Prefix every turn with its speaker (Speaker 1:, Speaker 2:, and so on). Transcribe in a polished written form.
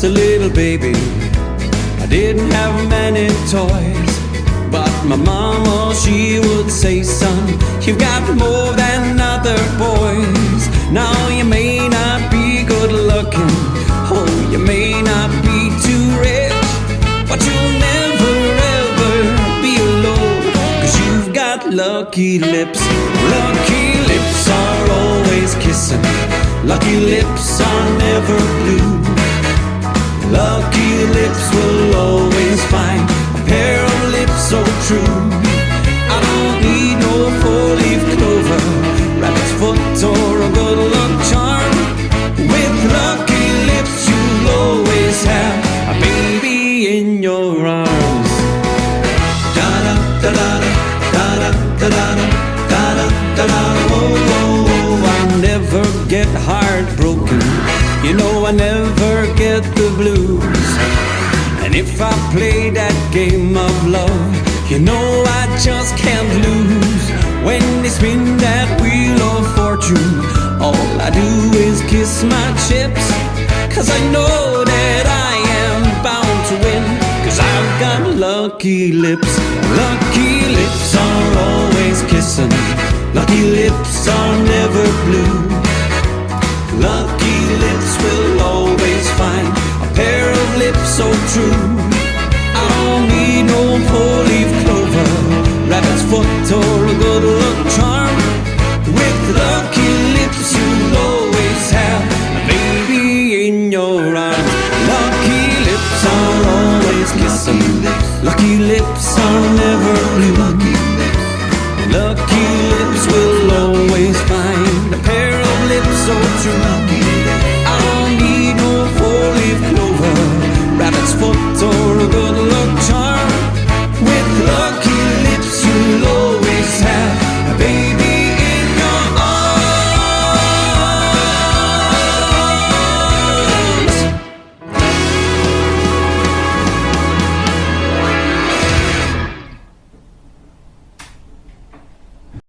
Speaker 1: just a little baby, I didn't have many toys. But my mama, she would say, son, you've got more than other boys. Now you may not be good looking, oh, you may not be too rich, but you'll never ever be alone, 'cause you've got lucky lips. Lucky lips are always kissing, lucky lips are never blue. Lucky lips will always find a pair of lips so true. I don't need no four-leaf clover, rabbit's foot or a good luck charm. With lucky lips you'll always have a baby in your arms. Da-da, da-da, da-da, da-da, da-da, da-da, oh, oh, oh. I never get heartbroken, you know I never get the blues. And if I play that game of love, you know I just can't lose. When they spin that wheel of fortune, all I do is kiss my chips, 'cause I know that I am bound to win, 'cause I've got lucky lips. Lucky lips are always kissing, lucky lips are never blue. Lucky lips will always find a pair of lips so true. I don't need no four-leaf clover, rabbit's foot or a good luck charm. With lucky lips you'll always have a baby in your arms. Lucky lips are always kissing, lucky lips are never blue.